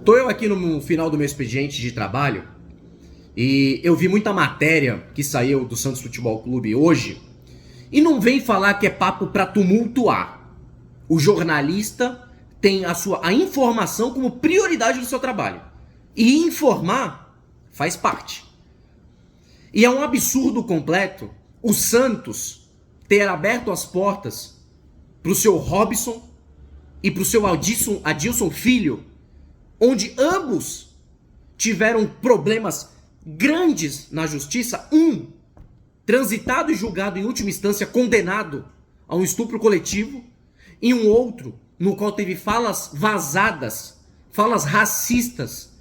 Tô eu aqui no final do meu expediente de trabalho e eu vi muita matéria que saiu do Santos Futebol Clube hoje e não vem falar que é papo pra tumultuar. O jornalista tem a informação como prioridade do seu trabalho. E informar faz parte. E é um absurdo completo o Santos ter aberto as portas pro seu Robson e pro seu Adilson Filho, onde ambos tiveram problemas grandes na justiça. Um, transitado e julgado em última instância, condenado a um estupro coletivo, e um outro, no qual teve falas vazadas, falas racistas,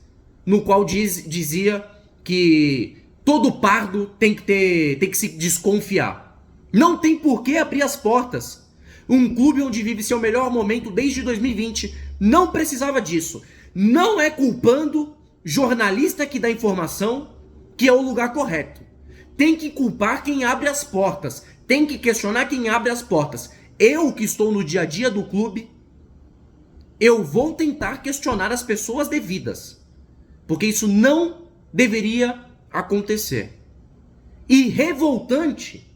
no qual dizia que todo pardo tem que se desconfiar. Não tem por que abrir as portas. Um clube onde vive seu melhor momento desde 2020 não precisava disso. Não é culpando jornalista que dá informação que é o lugar correto. Tem que culpar quem abre as portas. Tem que questionar quem abre as portas. Eu que estou no dia a dia do clube, eu vou tentar questionar as pessoas devidas. Porque isso não deveria acontecer. E revoltante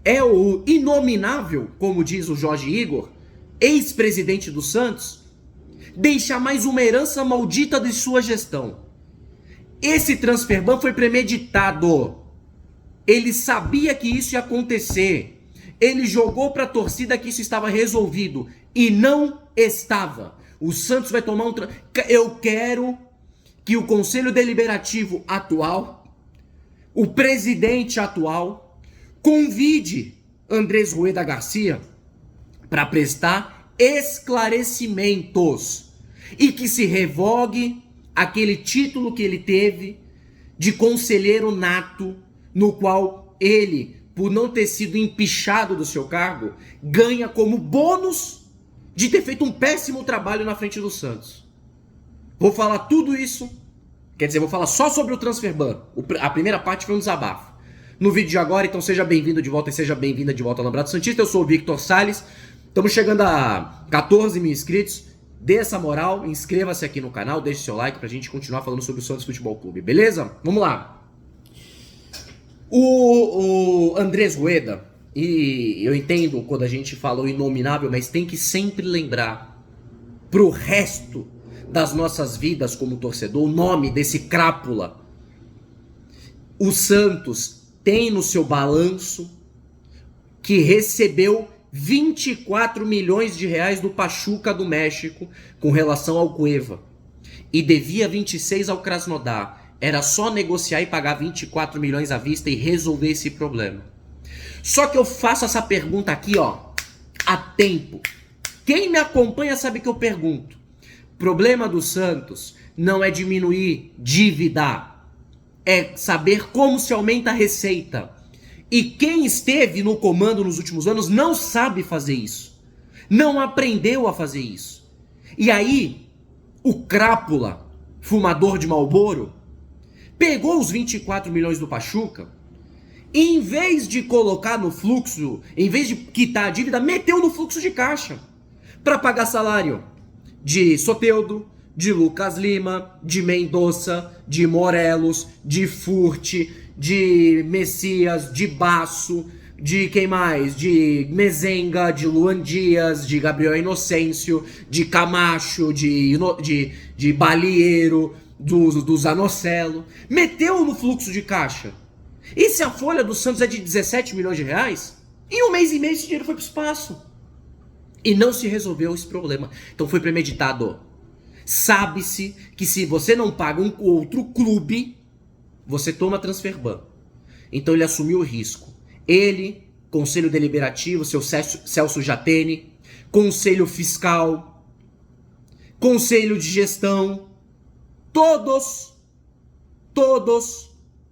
é o inominável, como diz o Jorge Igor, ex-presidente do Santos, deixar mais uma herança maldita de sua gestão. Esse transfer ban foi premeditado. Ele sabia que isso ia acontecer. Ele jogou para a torcida que isso estava resolvido. E não estava. O Santos vai tomar Eu quero que o Conselho Deliberativo atual, o presidente atual, convide Andrés Rueda Garcia para prestar esclarecimentos e que se revogue aquele título que ele teve de conselheiro nato, no qual ele, por não ter sido empichado do seu cargo, ganha como bônus de ter feito um péssimo trabalho na frente do Santos. Vou falar tudo isso, quer dizer, vou falar só sobre o transfer ban. A primeira parte foi um desabafo. No vídeo de agora, então seja bem-vindo de volta e seja bem-vinda de volta ao Lambrado Santista. Eu sou o Victor Salles, estamos chegando a 14 mil inscritos. Dê essa moral, inscreva-se aqui no canal, deixe seu like pra gente continuar falando sobre o Santos Futebol Clube, beleza? Vamos lá. O Andrés Rueda, e eu entendo quando a gente fala o inominável, mas tem que sempre lembrar pro resto das nossas vidas como torcedor o nome desse crápula. O Santos tem no seu balanço que recebeu 24 milhões de reais do Pachuca do México com relação ao Cueva e devia 26 ao Krasnodar. Era só negociar e pagar 24 milhões à vista e resolver esse problema. Só que eu faço essa pergunta aqui, ó, há tempo. Quem me acompanha sabe que eu pergunto. O problema do Santos não é diminuir dívida, é saber como se aumenta a receita. E quem esteve no comando nos últimos anos não sabe fazer isso. Não aprendeu a fazer isso. E aí, o crápula, fumador de Marlboro, pegou os 24 milhões do Pachuca e em vez de colocar no fluxo, em vez de quitar a dívida, meteu no fluxo de caixa para pagar salário de Soteldo, de Lucas Lima, de Mendonça, de Morelos, de Furti, de Messias, de Basso, de quem mais? De Mezenga, de Luan Dias, de Gabriel Inocêncio, de Camacho, de Balieiro, do Zanocelo. Meteu no fluxo de caixa. E se a folha do Santos é de 17 milhões de reais, em um mês e meio esse dinheiro foi pro espaço. E não se resolveu esse problema. Então foi premeditado. Sabe-se que se você não paga um outro clube, você toma transfer ban. Então ele assumiu o risco. Ele, Conselho Deliberativo, seu Celso Jatene, Conselho Fiscal, Conselho de Gestão, todos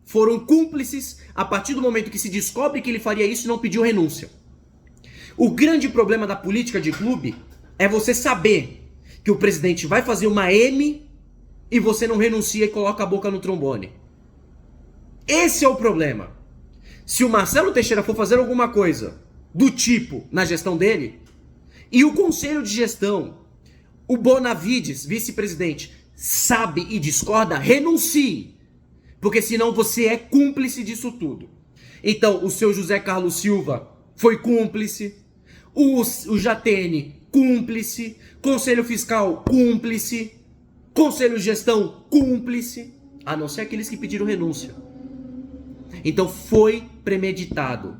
foram cúmplices a partir do momento que se descobre que ele faria isso e não pediu renúncia. O grande problema da política de clube é você saber que o presidente vai fazer uma M e você não renuncia e coloca a boca no trombone. Esse é o problema. Se o Marcelo Teixeira for fazer alguma coisa do tipo na gestão dele, e o conselho de gestão, o Bonavides, vice-presidente, sabe e discorda, renuncie. Porque senão você é cúmplice disso tudo. Então, o seu José Carlos Silva foi cúmplice. O Jatene, cúmplice. Conselho Fiscal, cúmplice. Conselho de Gestão, cúmplice. A não ser aqueles que pediram renúncia. Então, foi premeditado.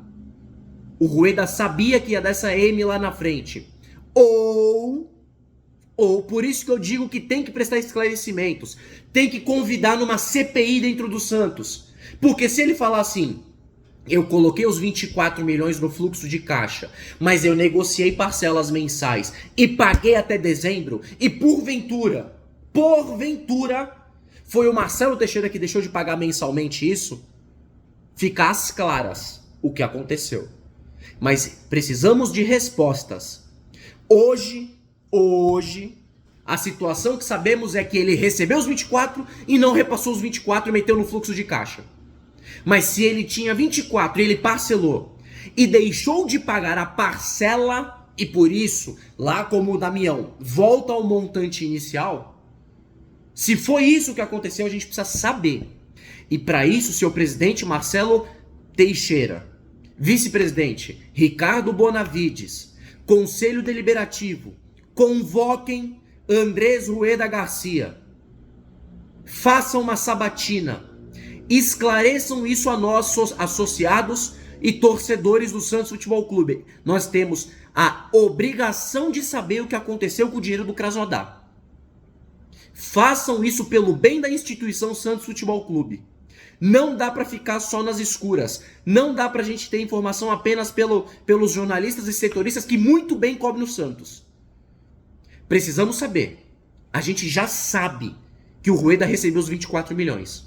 O Rueda sabia que ia dar essa M lá na frente. Ou por isso que eu digo que tem que prestar esclarecimentos. Tem que convidar numa CPI dentro do Santos. Porque se ele falar assim, eu coloquei os 24 milhões no fluxo de caixa, mas eu negociei parcelas mensais e paguei até dezembro, e porventura, foi o Marcelo Teixeira que deixou de pagar mensalmente isso, fica às claras o que aconteceu. Mas precisamos de respostas. Hoje, a situação que sabemos é que ele recebeu os 24 e não repassou os 24 e meteu no fluxo de caixa. Mas se ele tinha 24 e ele parcelou e deixou de pagar a parcela e por isso, lá como o Damião, volta ao montante inicial, se foi isso que aconteceu, a gente precisa saber. E para isso, seu presidente Marcelo Teixeira, vice-presidente Ricardo Bonavides, Conselho Deliberativo, convoquem Andrés Rueda Garcia, façam uma sabatina, esclareçam isso a nós, associados e torcedores do Santos Futebol Clube. Nós temos a obrigação de saber o que aconteceu com o dinheiro do Krasnodar. Façam isso pelo bem da instituição Santos Futebol Clube. Não dá para ficar só nas escuras. Não dá pra gente ter informação apenas pelos jornalistas e setoristas que muito bem cobrem o Santos. Precisamos saber. A gente já sabe que o Rueda recebeu os 24 milhões.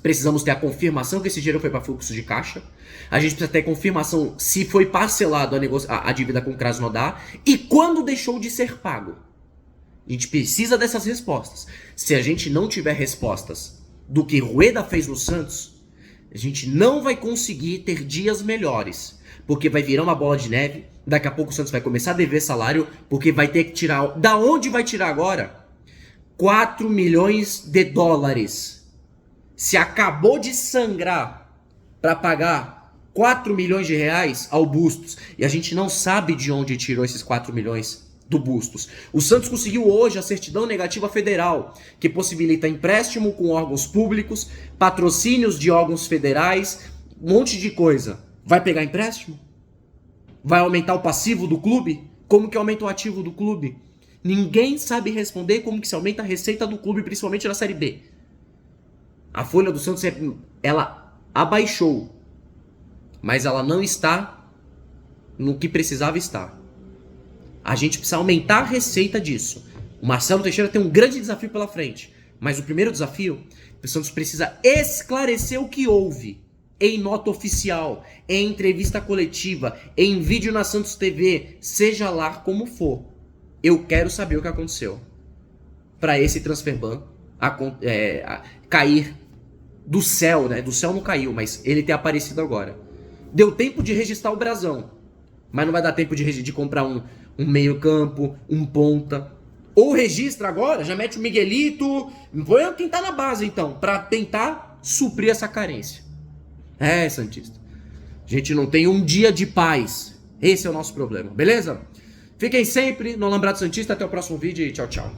Precisamos ter a confirmação que esse dinheiro foi para fluxo de caixa. A gente precisa ter confirmação se foi parcelado a dívida com o Krasnodar e quando deixou de ser pago. A gente precisa dessas respostas. Se a gente não tiver respostas do que Rueda fez no Santos, a gente não vai conseguir ter dias melhores. Porque vai virar uma bola de neve. Daqui a pouco o Santos vai começar a dever salário, porque vai ter que tirar... Da onde vai tirar agora? 4 milhões de dólares. Se acabou de sangrar para pagar 4 milhões de reais ao Bustos, e a gente não sabe de onde tirou esses 4 milhões do Bustos. O Santos conseguiu hoje a certidão negativa federal, que possibilita empréstimo com órgãos públicos, patrocínios de órgãos federais, um monte de coisa. Vai pegar empréstimo? Vai aumentar o passivo do clube? Como que aumenta o ativo do clube? Ninguém sabe responder como que se aumenta a receita do clube, principalmente na Série B. A folha do Santos, ela abaixou, mas ela não está no que precisava estar. A gente precisa aumentar a receita disso. O Marcelo Teixeira tem um grande desafio pela frente, mas o primeiro desafio, o Santos precisa esclarecer o que houve em nota oficial, em entrevista coletiva, em vídeo na Santos TV, seja lá como for. Eu quero saber o que aconteceu para esse transfer ban cair do céu, né? Do céu não caiu, mas ele ter aparecido agora. Deu tempo de registrar o brasão, mas não vai dar tempo de comprar um meio campo, um ponta. Ou registra agora, já mete o Miguelito, põe quem tá na base então, para tentar suprir essa carência. Santista. A gente não tem um dia de paz. Esse é o nosso problema, beleza? Fiquem sempre no Alambrado Santista. Até o próximo vídeo e tchau, tchau.